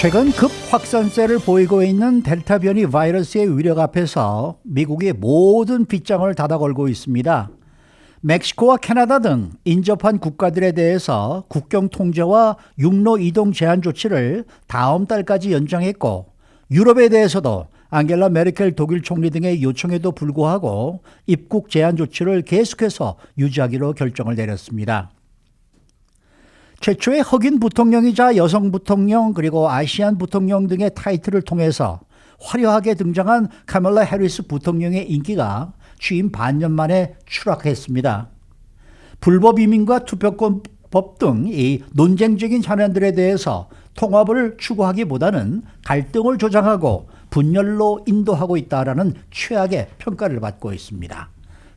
최근 급 확산세를 보이고 있는 델타 변이 바이러스의 위력 앞에서 미국이 모든 빗장을 닫아 걸고 있습니다. 멕시코와 캐나다 등 인접한 국가들에 대해서 국경 통제와 육로 이동 제한 조치를 다음 달까지 연장했고, 유럽에 대해서도 앙겔라 메르켈 독일 총리 등의 요청에도 불구하고 입국 제한 조치를 계속해서 유지하기로 결정을 내렸습니다. 최초의 흑인 부통령이자 여성 부통령 그리고 아시안 부통령 등의 타이틀을 통해서 화려하게 등장한 카멀라 해리스 부통령의 인기가 취임 반년 만에 추락했습니다. 불법 이민과 투표권법 등 이 논쟁적인 현안들에 대해서 통합을 추구하기보다는 갈등을 조장하고 분열로 인도하고 있다라는 최악의 평가를 받고 있습니다.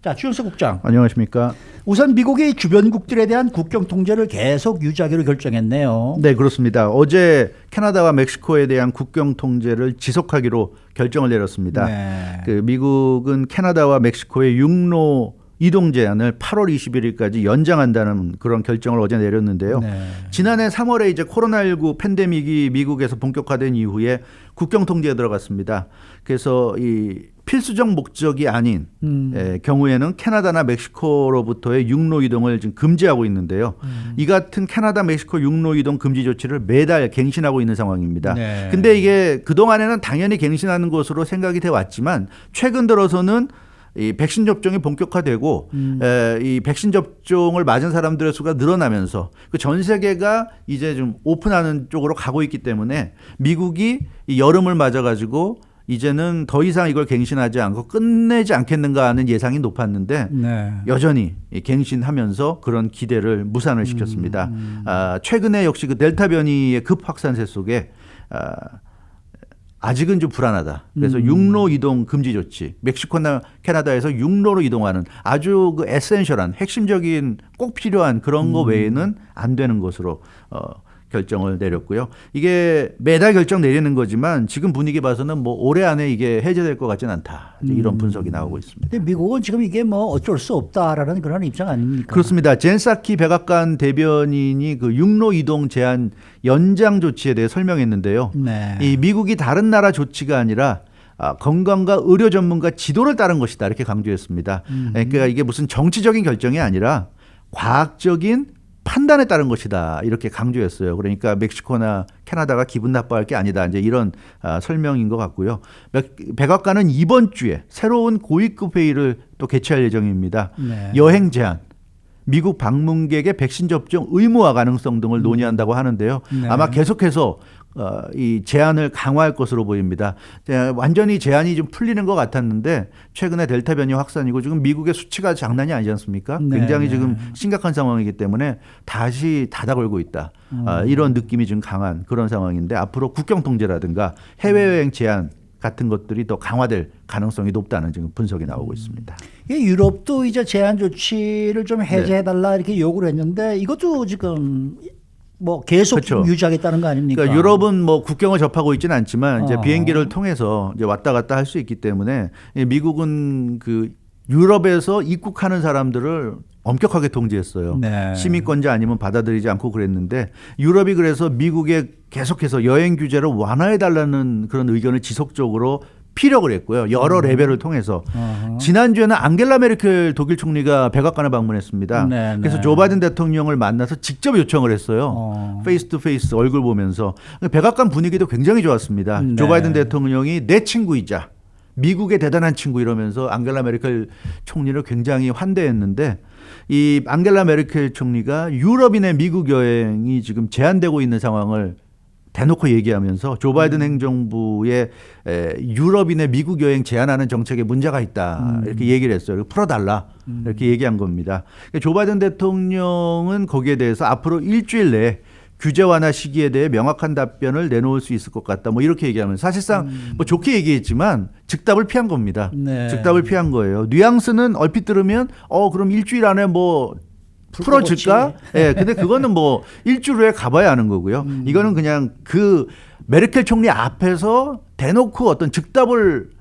자, 주영석 국장. 안녕하십니까. 우선 미국이 주변국들에 대한 국경 통제를 계속 유지하기로 결정했네요. 네, 그렇습니다. 어제 캐나다와 멕시코에 대한 국경 통제를 지속하기로 결정을 내렸습니다. 네. 미국은 캐나다와 멕시코의 육로 이동 제한을 8월 21일까지 연장한다는 그런 결정을 어제 내렸는데요. 네. 지난해 3월에 이제 코로나19 팬데믹이 미국에서 본격화된 이후에 국경 통제에 들어갔습니다. 그래서 이 필수적 목적이 아닌 경우에는 캐나다나 멕시코로부터의 육로 이동을 지금 금지하고 있는데요. 이 같은 캐나다, 멕시코 육로 이동 금지 조치를 매달 갱신하고 있는 상황입니다. 네. 근데 이게 그동안에는 당연히 갱신하는 것으로 생각이 돼 왔지만 최근 들어서는 이 백신 접종이 본격화되고 이 백신 접종을 맞은 사람들의 수가 늘어나면서 그 전 세계가 이제 좀 오픈하는 쪽으로 가고 있기 때문에 미국이 이 여름을 맞아가지고 이제는 더 이상 이걸 갱신하지 않고 끝내지 않겠는가 하는 예상이 높았는데 네. 여전히 갱신하면서 그런 기대를 무산을 시켰습니다. 최근에 역시 그 델타 변이의 급 확산세 속에 아직은 좀 불안하다. 그래서 육로 이동 금지 조치, 멕시코나 캐나다에서 육로로 이동하는 아주 그 에센셜한 핵심적인 꼭 필요한 그런 거 외에는 안 되는 것으로 결정을 내렸고요. 이게 매달 결정 내리는 거지만 지금 분위기 봐서는 뭐 올해 안에 이게 해제될 것 같지는 않다. 이런 분석이 나오고 있습니다. 근데 미국은 지금 이게 뭐 어쩔 수 없다라는 그런 입장 아닙니까? 그렇습니다. 젠 사키 백악관 대변인이 그 육로 이동 제한 연장 조치에 대해 설명했는데요. 네. 이 미국이 다른 나라 조치가 아니라 건강과 의료 전문가 지도를 따른 것이다 이렇게 강조했습니다. 그러니까 이게 무슨 정치적인 결정이 아니라 과학적인 판단에 따른 것이다 이렇게 강조했어요. 그러니까 멕시코나 캐나다가 기분 나빠할 게 아니다. 이제 이런 설명인 것 같고요. 백악관은 이번 주에 새로운 고위급 회의를 또 개최할 예정입니다. 네. 여행 제한, 미국 방문객의 백신 접종 의무화 가능성 등을 논의한다고 하는데요. 네. 아마 계속해서 이 제한을 강화할 것으로 보입니다. 완전히 제한이 좀 풀리는 것 같았는데 최근에 델타 변이 확산이고 지금 미국의 수치가 장난이 아니지 않습니까? 네. 굉장히 지금 심각한 상황이기 때문에 다시 닫아 걸고 있다. 이런 느낌이 좀 강한 그런 상황인데 앞으로 국경 통제라든가 해외여행 제한 같은 것들이 더 강화될 가능성이 높다는 지금 분석이 나오고 있습니다. 유럽도 이제 제한 조치를 좀 해제해달라 이렇게 요구를 했는데 이것도 지금 뭐 계속 그렇죠. 유지하겠다는 거 아닙니까? 그러니까 유럽은 뭐 국경을 접하고 있지는 않지만 이제 비행기를 통해서 이제 왔다 갔다 할 수 있기 때문에 미국은 그 유럽에서 입국하는 사람들을 엄격하게 통제했어요. 네. 시민권자 아니면 받아들이지 않고 그랬는데 유럽이 그래서 미국에 계속해서 여행 규제를 완화해 달라는 그런 의견을 지속적으로 피력을 했고요. 여러 레벨을 통해서. 지난주에는 앙겔라 메르켈 독일 총리가 백악관을 방문했습니다. 네, 그래서 네. 조 바이든 대통령을 만나서 직접 요청을 했어요. 페이스 투 페이스 얼굴 보면서. 백악관 분위기도 굉장히 좋았습니다. 네. 조 바이든 대통령이 내 친구이자 미국의 대단한 친구 이러면서 앙겔라 메르켈 총리를 굉장히 환대했는데 이 앙겔라 메르켈 총리가 유럽인의 미국 여행이 지금 제한되고 있는 상황을 대놓고 얘기하면서 조 바이든 행정부의 유럽인의 미국 여행 제한하는 정책에 문제가 있다 이렇게 얘기를 했어요. 풀어달라 이렇게 얘기한 겁니다. 그러니까 조 바이든 대통령은 거기에 대해서 앞으로 일주일 내에 규제 완화 시기에 대해 명확한 답변을 내놓을 수 있을 것 같다. 뭐 이렇게 얘기하면 사실상 뭐 좋게 얘기했지만 즉답을 피한 겁니다. 네. 즉답을 피한 거예요. 뉘앙스는 얼핏 들으면 그럼 일주일 안에 뭐 풀어줄까? 예, 근데 그거는 뭐 일주일 후에 가봐야 하는 거고요. 이거는 그냥 그 메르켈 총리 앞에서 대놓고 어떤 즉답을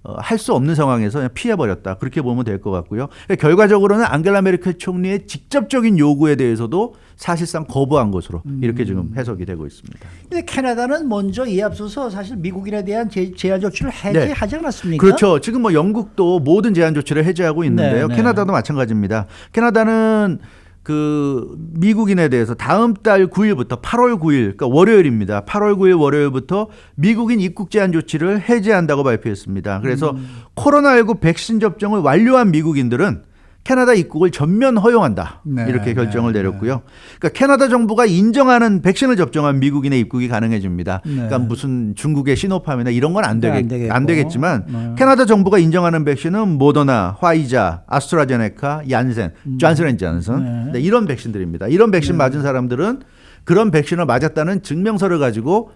할 수 없는 상황에서 그냥 피해버렸다. 그렇게 보면 될 것 같고요. 결과적으로는 앙겔라 메르켈 총리의 직접적인 요구에 대해서도 사실상 거부한 것으로 이렇게 지금 해석이 되고 있습니다. 근데 캐나다는 먼저 이에 앞서서 사실 미국인에 대한 제한 조치를 해제하지 않았습니까? 그렇죠. 지금 뭐 영국도 모든 제한 조치를 해제하고 있는데요. 네. 캐나다도 마찬가지입니다. 캐나다는 그 미국인에 대해서 다음 달 9일부터 8월 9일, 그러니까 월요일입니다. 8월 9일 월요일부터 미국인 입국 제한 조치를 해제한다고 발표했습니다. 그래서 코로나19 백신 접종을 완료한 미국인들은 캐나다 입국을 전면 허용한다. 네, 이렇게 결정을 내렸고요. 그러니까 캐나다 정부가 인정하는 백신을 접종한 미국인의 입국이 가능해집니다. 네. 그러니까 무슨 중국의 시노팜이나 이런 건 안 되겠고. 되겠지만 캐나다 정부가 인정하는 백신은 모더나, 화이자, 아스트라제네카, 얀센, 존슨앤존슨 이런 백신들입니다. 이런 백신 맞은 사람들은 그런 백신을 맞았다는 증명서를 가지고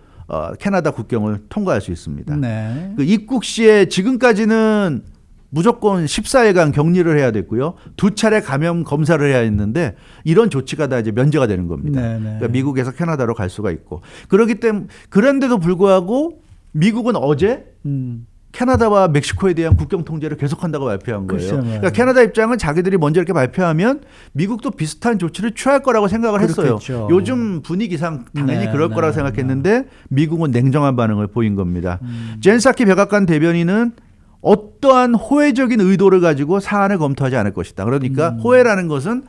캐나다 국경을 통과할 수 있습니다. 네. 그 입국 시에 지금까지는 무조건 14일간 격리를 해야 됐고요. 2차례 감염 검사를 해야 했는데 이런 조치가 다 이제 면제가 되는 겁니다. 그러니까 미국에서 캐나다로 갈 수가 있고. 그렇기 때문에 그런데도 불구하고 미국은 어제 캐나다와 멕시코에 대한 국경 통제를 계속한다고 발표한 거예요. 그러니까 캐나다 입장은 자기들이 먼저 이렇게 발표하면 미국도 비슷한 조치를 취할 거라고 생각을 했어요. 그렇겠죠. 요즘 분위기상 당연히 그럴 거라고 생각했는데 미국은 냉정한 반응을 보인 겁니다. 젠 사키 백악관 대변인은 어떠한 호혜적인 의도를 가지고 사안을 검토하지 않을 것이다. 그러니까 호혜라는 것은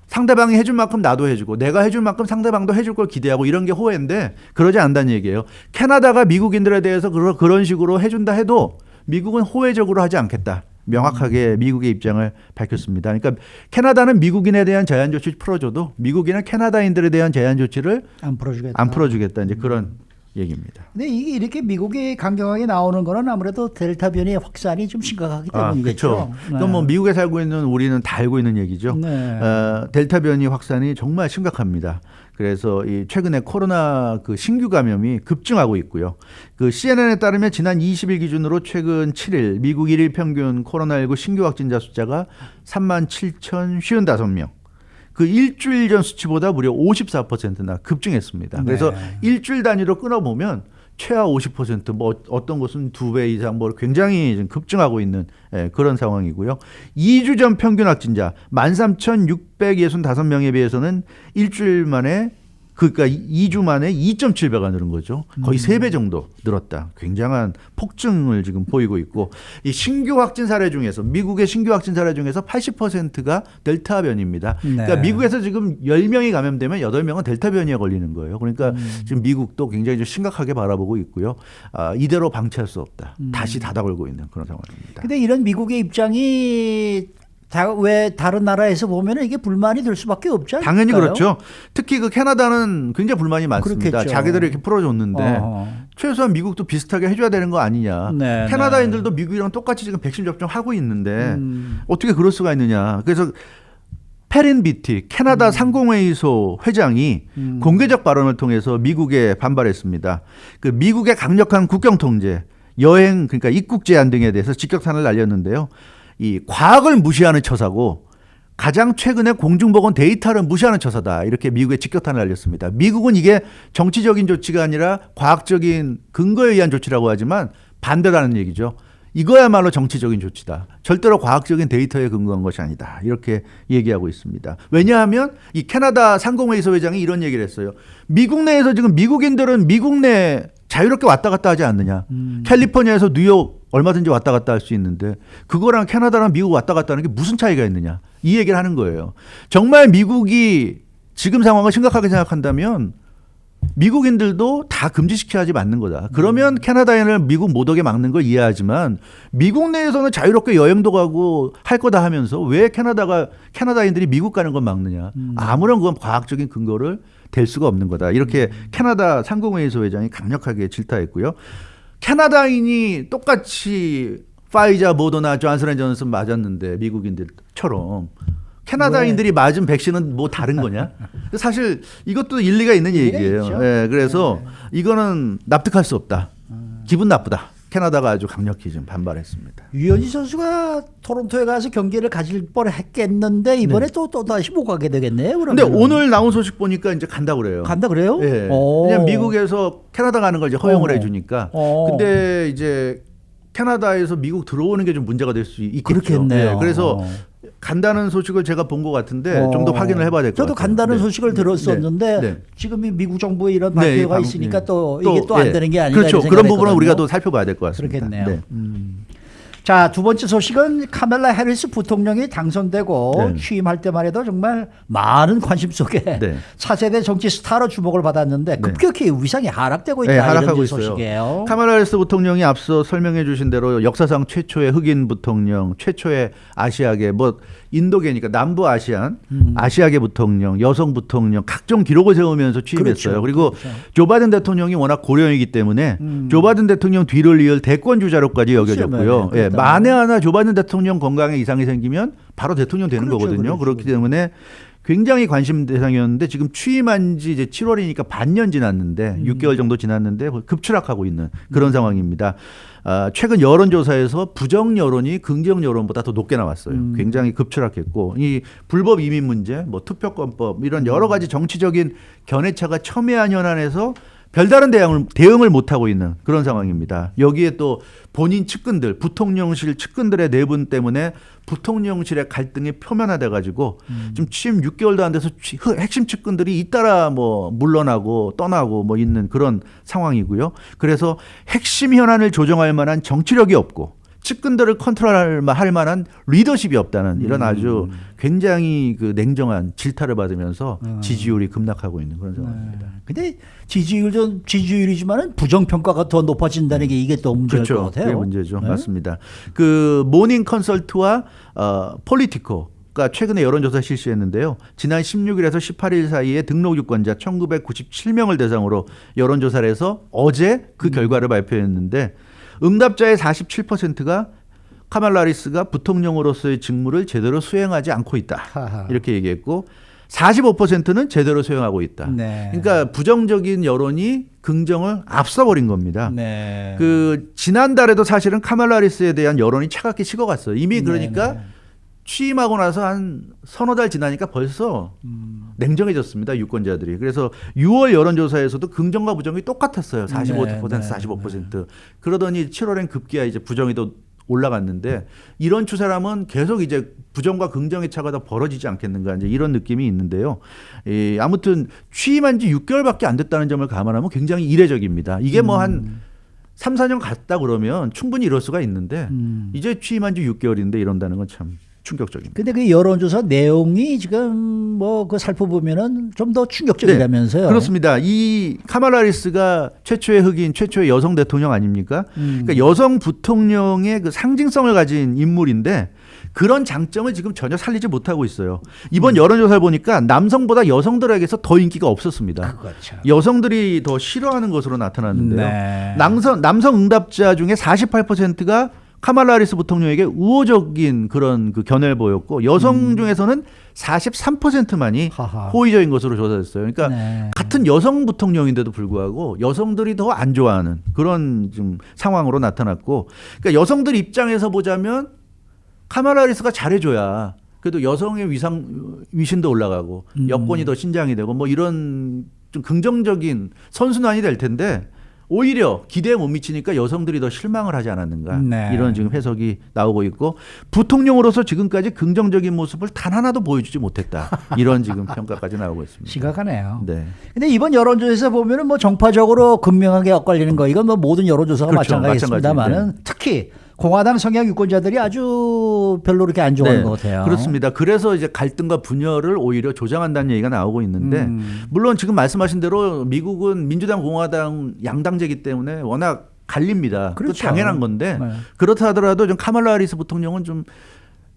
상대방이 해줄 만큼 나도 해주고 내가 해줄 만큼 상대방도 해줄 걸 기대하고 이런 게 호혜인데 그러지 않다는 얘기예요. 캐나다가 미국인들에 대해서 그런 식으로 해준다 해도 미국은 호혜적으로 하지 않겠다. 명확하게 미국의 입장을 밝혔습니다. 그러니까 캐나다는 미국인에 대한 제한 조치 풀어줘도 미국인은 캐나다인들에 대한 제한 조치를 안 풀어주겠다. 이제 그런 얘기입니다. 근데 이게 이렇게 미국이 강경하게 나오는 거는 아무래도 델타 변이의 확산이 좀 심각하기 때문이겠죠. 그렇죠. 그건 뭐 미국에 살고 있는 우리는 다 알고 있는 얘기죠. 델타 변이 확산이 정말 심각합니다. 그래서 이 최근에 코로나 그 신규 감염이 급증하고 있고요. 그 CNN에 따르면 지난 20일 기준으로 최근 7일 미국 일일 평균 코로나19 신규 확진자 숫자가 37,055명. 그 일주일 전 수치보다 무려 54%나 급증했습니다. 그래서 일주일 단위로 끊어보면 최하 50%뭐 어떤 곳은 2배 이상 뭐 굉장히 좀 급증하고 있는 그런 상황이고요. 2주 전 평균 확진자 13,665명에 비해서는 일주일 만에 그러니까 2주 만에 2.7배가 늘은 거죠. 거의 3배 정도 늘었다. 굉장한 폭증을 지금 보이고 있고 이 신규 확진 사례 중에서 미국의 신규 확진 사례 중에서 80%가 델타 변이입니다. 그러니까 미국에서 지금 10명이 감염되면 8명은 델타 변이에 걸리는 거예요. 그러니까 지금 미국도 굉장히 좀 심각하게 바라보고 있고요. 이대로 방치할 수 없다. 다시 닫아걸고 있는 그런 상황입니다. 근데 이런 미국의 입장이 왜 다른 나라에서 보면 이게 불만이 될 수밖에 없지 않을까요? 당연히 그렇죠. 특히 그 캐나다는 굉장히 불만이 많습니다. 그렇겠죠. 자기들이 이렇게 풀어줬는데 최소한 미국도 비슷하게 해줘야 되는 거 아니냐. 캐나다인들도 미국이랑 똑같이 지금 백신 접종하고 있는데 어떻게 그럴 수가 있느냐. 그래서 페린 비티 캐나다 상공회의소 회장이 공개적 발언을 통해서 미국에 반발했습니다. 그 미국의 강력한 국경 통제, 여행 그러니까 입국 제한 등에 대해서 직격탄을 날렸는데요. 이 과학을 무시하는 처사고 가장 최근에 공중보건 데이터를 무시하는 처사다. 이렇게 미국에 직격탄을 날렸습니다. 미국은 이게 정치적인 조치가 아니라 과학적인 근거에 의한 조치라고 하지만 반대라는 얘기죠. 이거야말로 정치적인 조치다. 절대로 과학적인 데이터에 근거한 것이 아니다. 이렇게 얘기하고 있습니다. 왜냐하면 이 캐나다 상공회의소 회장이 이런 얘기를 했어요. 미국 내에서 지금 미국인들은 미국 내 자유롭게 왔다 갔다 하지 않느냐. 캘리포니아에서 뉴욕 얼마든지 왔다 갔다 할 수 있는데 그거랑 캐나다랑 미국 왔다 갔다 하는 게 무슨 차이가 있느냐. 이 얘기를 하는 거예요. 정말 미국이 지금 상황을 심각하게 생각한다면 미국인들도 다 금지시켜야지 맞는 거다. 그러면 캐나다인을 미국 못 오게 막는 걸 이해하지만 미국 내에서는 자유롭게 여행도 가고 할 거다 하면서 왜 캐나다인들이 미국 가는 건 막느냐. 아무런 그건 과학적인 근거를 댈 수가 없는 거다. 이렇게 캐나다 상공회의소 회장이 강력하게 질타했고요. 캐나다인이 똑같이 파이자, 모더나, 존슨앤존슨 맞았는데 미국인들처럼 캐나다인들이 맞은 백신은 뭐 다른 거냐? 사실 이것도 일리가 있는 얘기예요. 네, 그래서 이거는 납득할 수 없다. 기분 나쁘다. 캐나다가 아주 강력히 좀 반발했습니다. 유현진 선수가 토론토에 가서 경기를 가질 뻔했겠는데 이번에 또 다시 못 가게 되겠네요. 그런데 오늘 나온 소식 보니까 이제 간다 그래요. 간다 그래요? 네. 왜냐면 미국에서 캐나다 가는 걸 이제 허용을 해주니까. 근데 이제 캐나다에서 미국 들어오는 게 좀 문제가 될 수 있겠죠. 그렇겠네요. 네, 그래서 간다는 소식을 제가 본 것 같은데 좀 더 확인을 해봐야 될 것 같아요. 저도 간다는 네. 소식을 들었었는데 네. 지금 이 미국 정부의 이런 발표가 있으니까 또 이게 또 안 예. 되는 게 아닌가 그렇죠. 이런 그런 생각을 부분은 했거든요. 우리가 또 살펴봐야 될 것 같습니다. 그렇겠네요. 네. 자, 두 번째 소식은 카멜라 해리스 부통령이 당선되고 네. 취임할 때만 해도 정말 많은 관심 속에 네. 차세대 정치 스타로 주목을 받았는데 급격히 위상이 하락되고 있다. 네, 이런 하락하고 이제 소식이에요. 카말라 해리스 부통령이 앞서 설명해 주신 대로 역사상 최초의 흑인 부통령, 최초의 아시아계, 뭐 인도계니까 남부 아시안, 아시아계 부통령, 여성 부통령 각종 기록을 세우면서 취임했어요. 그렇죠. 그리고 그렇죠. 조 바이든 대통령이 워낙 고령이기 때문에 조 바이든 대통령 뒤를 이을 대권 주자로까지 여겨졌고요. 네, 예, 만에 하나 조 바이든 대통령 건강에 이상이 생기면 바로 대통령 되는 그렇죠, 거거든요. 그렇죠. 그렇기 때문에 굉장히 관심 대상이었는데 지금 취임한 지 이제 7월이니까 반년 지났는데 6개월 정도 지났는데 급추락하고 있는 그런 상황입니다. 최근 여론조사에서 부정 여론이 긍정 여론보다 더 높게 나왔어요. 굉장히 급추락했고 이 불법 이민 문제, 뭐 투표권법 이런 여러 가지 정치적인 견해차가 첨예한 현안에서 별다른 대응을 못하고 있는 그런 상황입니다. 여기에 또 본인 측근들, 부통령실 측근들의 내분 때문에 부통령실의 갈등이 표면화돼 가지고 지금 취임 6개월도 안 돼서 핵심 측근들이 잇따라 뭐 물러나고 떠나고 뭐 있는 그런 상황이고요. 그래서 핵심 현안을 조정할 만한 정치력이 없고 측근들을 컨트롤할 만한 리더십이 없다는 이런 아주 굉장히 그 냉정한 질타를 받으면서 지지율이 급락하고 있는 그런 상황입니다. 근데 지지율이지만은 부정평가가 더 높아진다는 게 이게 또 문제일 것 같아요. 그게 문제죠. 네? 맞습니다. 그 모닝 컨설트와 폴리티코가 최근에 여론조사 실시했는데요. 지난 16일에서 18일 사이에 등록 유권자 1997명을 대상으로 여론조사를 해서 어제 그 결과를 발표했는데 응답자의 47%가 카말라 하리스가 부통령으로서의 직무를 제대로 수행하지 않고 있다. 하하. 이렇게 얘기했고 45%는 제대로 수행하고 있다. 네. 그러니까 부정적인 여론이 긍정을 앞서버린 겁니다. 네. 그 지난달에도 사실은 카말라 하리스에 대한 여론이 차갑게 식어갔어요. 이미 그러니까 네. 취임하고 나서 한 서너 달 지나니까 벌써 냉정해졌습니다. 유권자들이. 그래서 6월 여론조사에서도 긍정과 부정이 똑같았어요. 45% 네, 45%. 그러더니 7월엔 급기야 이제 부정이 더 올라갔는데 이런 추세라면 계속 이제 부정과 긍정의 차가 더 벌어지지 않겠는가 이제 이런 느낌이 있는데요. 아무튼 취임한 지 6개월밖에 안 됐다는 점을 감안하면 굉장히 이례적입니다. 이게 뭐 한 3, 4년 갔다 그러면 충분히 이럴 수가 있는데 이제 취임한 지 6개월인데 이런다는 건 참 충격적입니다. 근데 그 여론조사 내용이 지금 뭐 그 살펴보면은 좀 더 충격적이라면서요. 네, 그렇습니다. 이 카말라 하리스가 최초의 흑인, 최초의 여성 대통령 아닙니까? 그러니까 여성 부통령의 그 상징성을 가진 인물인데 그런 장점을 지금 전혀 살리지 못하고 있어요. 이번 여론조사를 보니까 남성보다 여성들에게서 더 인기가 없었습니다. 그렇죠. 여성들이 더 싫어하는 것으로 나타났는데요. 네. 남성 응답자 중에 48%가 카말라 하리스 부통령에게 우호적인 그런 그 견해를 보였고 여성 중에서는 43%만이 하하. 호의적인 것으로 조사됐어요. 그러니까 네. 같은 여성 부통령인데도 불구하고 여성들이 더 안 좋아하는 그런 좀 상황으로 나타났고, 그러니까 여성들 입장에서 보자면 카말라 하리스가 잘해줘야 그래도 여성의 위신도 올라가고 여권이 더 신장이 되고 뭐 이런 좀 긍정적인 선순환이 될 텐데. 오히려 기대에 못 미치니까 여성들이 더 실망을 하지 않았는가 네. 이런 지금 해석이 나오고 있고 부통령으로서 지금까지 긍정적인 모습을 단 하나도 보여주지 못했다 이런 지금 평가까지 나오고 있습니다. 심각하네요. 네. 근데 이번 여론조사에서 보면은 뭐 정파적으로 극명하게 엇갈리는 거 이건 뭐 모든 여론조사가 그렇죠. 마찬가지겠습니다만은 마찬가지인데. 특히 공화당 성향 유권자들이 아주 별로 그렇게 안 좋아하는 것 같아요. 그렇습니다. 그래서 이제 갈등과 분열을 오히려 조장한다는 얘기가 나오고 있는데 물론 지금 말씀하신 대로 미국은 민주당 공화당 양당제이기 때문에 워낙 갈립니다. 그렇죠. 그 당연한 건데 네. 그렇다 하더라도 좀 카말라 하리스 부통령은 좀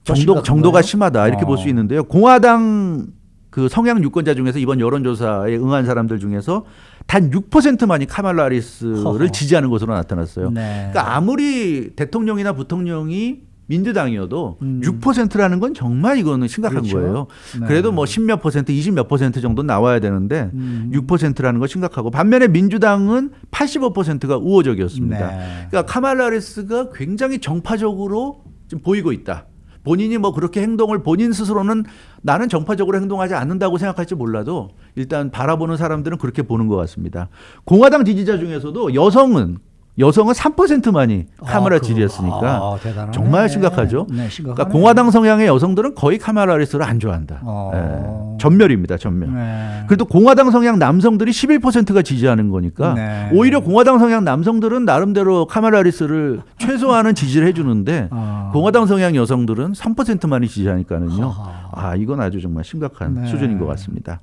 더 심각한 정도가 거예요? 심하다 이렇게 볼 수 있는데요. 공화당 그 성향 유권자 중에서 이번 여론조사에 응한 사람들 중에서 단 6%만이 카말라 하리스를 허허. 지지하는 것으로 나타났어요. 네. 그러니까 아무리 대통령이나 부통령이 민주당이어도 6%라는 건 정말 이거는 심각한 그렇죠. 거예요. 네. 그래도 뭐 10몇 %, 20몇 % 정도 나와야 되는데 6%라는 건 심각하고 반면에 민주당은 85%가 우호적이었습니다. 네. 그러니까 카말라 하리스가 굉장히 정파적으로 지금 보이고 있다. 본인이 뭐 그렇게 행동을 본인 스스로는 나는 정파적으로 행동하지 않는다고 생각할지 몰라도 일단 바라보는 사람들은 그렇게 보는 것 같습니다. 공화당 지지자 중에서도 여성은 3%만이 카말라 지지했으니까 대단하네. 정말 심각하죠. 네, 심각하네. 그러니까 공화당 성향의 여성들은 거의 카말라 해리스를 안 좋아한다. 전멸입니다, 전멸. 네. 그래도 공화당 성향 남성들이 11%가 지지하는 거니까 네. 오히려 공화당 성향 남성들은 나름대로 카말라 해리스를 최소한은 지지를 해주는데 공화당 성향 여성들은 3%만이 지지하니까는요. 이건 아주 정말 심각한 네. 수준인 것 같습니다.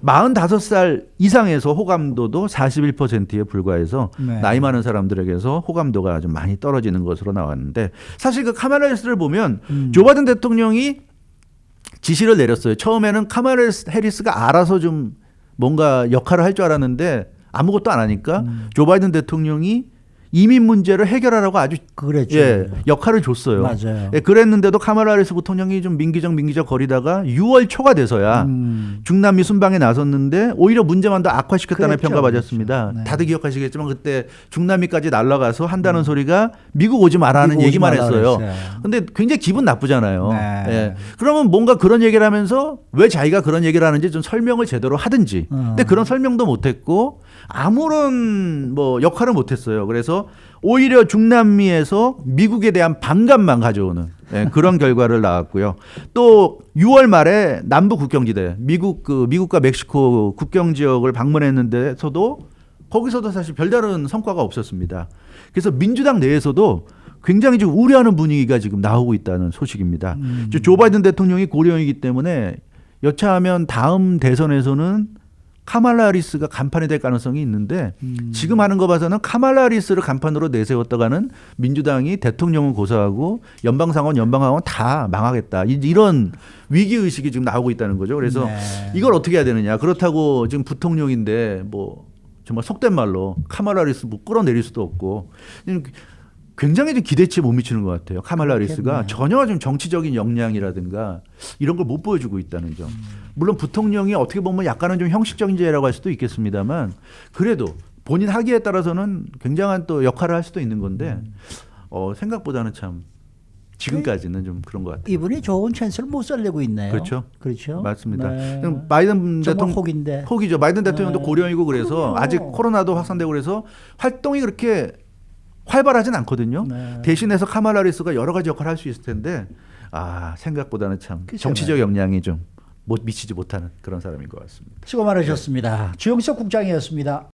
45살 이상에서 호감도도 41%에 불과해서 네. 나이 많은 사람들에게서 호감도가 좀 많이 떨어지는 것으로 나왔는데 사실 그 카말라 해리스를 보면 조 바이든 대통령이 지시를 내렸어요. 처음에는 카말라 해리스가 알아서 좀 뭔가 역할을 할 줄 알았는데 아무것도 안 하니까 조 바이든 대통령이 이민 문제를 해결하라고 아주 그랬죠. 역할을 줬어요. 맞아요. 그랬는데도 카말라 해리스 부통령이 좀 민기적 거리다가 6월 초가 돼서야 중남미 순방에 나섰는데 오히려 문제만 더 악화시켰다는 그랬죠. 평가받았습니다. 그렇죠. 네. 다들 기억하시겠지만 그때 중남미까지 날아가서 한다는 소리가 미국 오지 마라는 미국 오지 얘기만 말라 했어요. 그랬어요. 근데 굉장히 기분 나쁘잖아요. 네. 예. 그러면 뭔가 그런 얘기를 하면서 왜 자기가 그런 얘기를 하는지 좀 설명을 제대로 하든지. 근데 그런 설명도 못했고 아무런 뭐 역할을 못했어요. 그래서 오히려 중남미에서 미국에 대한 반감만 가져오는 그런 결과를 낳았고요. 또 6월 말에 남부 국경지대 미국과 멕시코 국경 지역을 방문했는데서도 거기서도 사실 별다른 성과가 없었습니다. 그래서 민주당 내에서도 굉장히 좀 우려하는 분위기가 지금 나오고 있다는 소식입니다. 조 바이든 대통령이 고령이기 때문에 여차하면 다음 대선에서는 카말라 해리스가 간판이 될 가능성이 있는데 지금 하는 거 봐서는 카말라 해리스를 간판으로 내세웠다가는 민주당이 대통령을 고소하고 연방상원 다 망하겠다. 이런 위기의식이 지금 나오고 있다는 거죠. 그래서 이걸 어떻게 해야 되느냐. 그렇다고 지금 부통령인데 뭐 정말 속된 말로 카말라 해리스 뭐 끌어내릴 수도 없고 굉장히 좀 기대치에 못 미치는 것 같아요. 카말라 해리스가 전혀 좀 정치적인 역량이라든가 이런 걸 못 보여주고 있다는 점. 물론 부통령이 어떻게 보면 약간은 좀 형식적인 제라고 할 수도 있겠습니다만 그래도 본인 하기에 따라서는 굉장한 또 역할을 할 수도 있는 건데 생각보다는 참 지금까지는 좀 그런 것 같아요. 이분이 좋은 찬스를 못 살리고 있네요. 그렇죠. 그렇죠. 맞습니다. 네. 바이든 정말 대통령 혹인데. 혹이죠. 바이든 대통령도 고령이고 그래서 그럼요. 아직 코로나도 확산되고 그래서 활동이 그렇게 활발하진 않거든요. 네. 대신해서 카말라 해리스가 여러 가지 역할을 할 수 있을 텐데 생각보다는 참 그렇잖아요. 정치적 역량이 좀 미치지 못하는 그런 사람인 것 같습니다. 수고 많으셨습니다. 주영석 국장이었습니다.